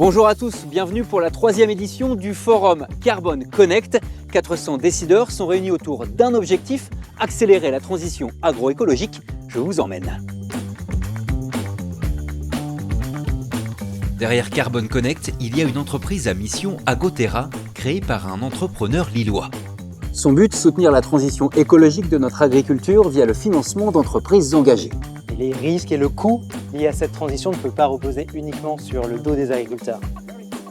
Bonjour à tous, bienvenue pour la 3e édition du forum Carbone Connect. 400 décideurs sont réunis autour d'un objectif, accélérer la transition agroécologique. Je vous emmène. Derrière Carbone Connect, il y a une entreprise à mission Agoterra, créée par un entrepreneur lillois. Son but, soutenir la transition écologique de notre agriculture via le financement d'entreprises engagées. Les risques et le coût liés à cette transition ne peuvent pas reposer uniquement sur le dos des agriculteurs.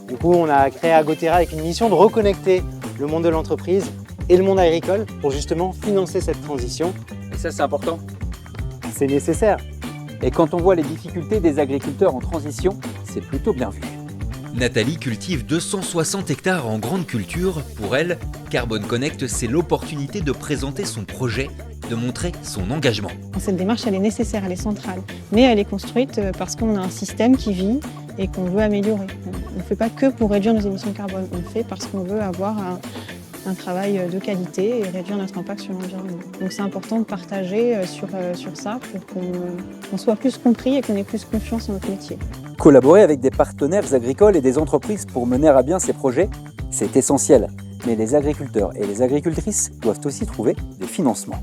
Du coup, on a créé Agoterra avec une mission de reconnecter le monde de l'entreprise et le monde agricole pour justement financer cette transition. Et ça, c'est important. C'est nécessaire. Et quand on voit les difficultés des agriculteurs en transition, c'est plutôt bien vu. Nathalie cultive 260 hectares en grande culture. Pour elle, Carbone Connect, c'est l'opportunité de présenter son projet, de montrer son engagement. Cette démarche, elle est nécessaire, elle est centrale, mais elle est construite parce qu'on a un système qui vit et qu'on veut améliorer. On ne fait pas que pour réduire nos émissions de carbone, on le fait parce qu'on veut avoir un travail de qualité et réduire notre impact sur l'environnement. Donc c'est important de partager sur ça pour qu'on soit plus compris et qu'on ait plus confiance en notre métier. Collaborer avec des partenaires agricoles et des entreprises pour mener à bien ces projets, c'est essentiel. Mais les agriculteurs et les agricultrices doivent aussi trouver des financements.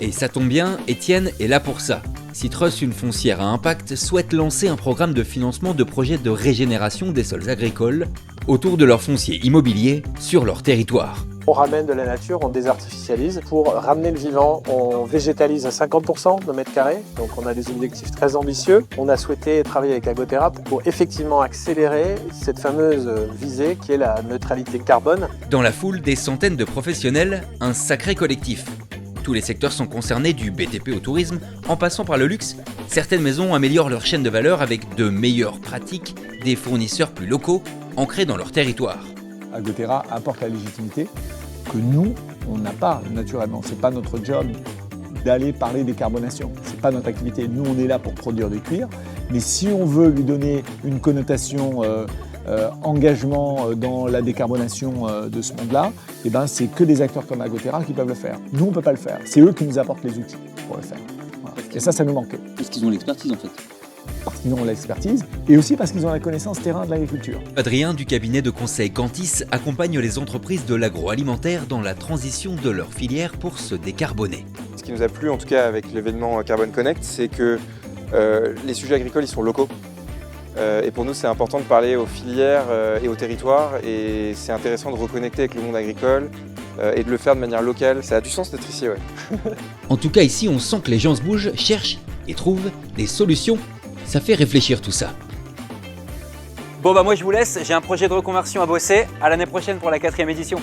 Et ça tombe bien, Étienne est là pour ça. Citrus, une foncière à impact, souhaite lancer un programme de financement de projets de régénération des sols agricoles autour de leur foncier immobilier sur leur territoire. On ramène de la nature, on désartificialise. Pour ramener le vivant, on végétalise à 50% de mètres carrés. Donc on a des objectifs très ambitieux. On a souhaité travailler avec Agoterra pour effectivement accélérer cette fameuse visée qui est la neutralité carbone. Dans la foule, des centaines de professionnels, un sacré collectif. Tous les secteurs sont concernés, du BTP au tourisme, en passant par le luxe. Certaines maisons améliorent leur chaîne de valeur avec de meilleures pratiques, des fournisseurs plus locaux, ancrés dans leur territoire. Agoterra apporte la légitimité que nous, on n'a pas naturellement. Ce n'est pas notre job d'aller parler décarbonation. Ce n'est pas notre activité. Nous, on est là pour produire du cuir. Mais si on veut lui donner une connotation engagement dans la décarbonation de ce monde-là, eh ben, c'est que des acteurs comme Agoterra qui peuvent le faire. Nous, on ne peut pas le faire. C'est eux qui nous apportent les outils pour le faire. Voilà. Et ça nous manquait. Parce qu'ils ont l'expertise en fait. Parce qu'ils ont l'expertise et aussi parce qu'ils ont la connaissance terrain de l'agriculture. Adrien du cabinet de conseil Cantis accompagne les entreprises de l'agroalimentaire dans la transition de leur filière pour se décarboner. Ce qui nous a plu en tout cas avec l'événement Carbone Connect, c'est que les sujets agricoles ils sont locaux. Et pour nous c'est important de parler aux filières et aux territoires et c'est intéressant de reconnecter avec le monde agricole et de le faire de manière locale. Ça a du sens d'être ici, ouais. En tout cas ici on sent que les gens se bougent, cherchent et trouvent des solutions. Ça fait réfléchir tout ça. Bon bah moi je vous laisse, j'ai un projet de reconversion à bosser. À l'année prochaine pour la 4e édition.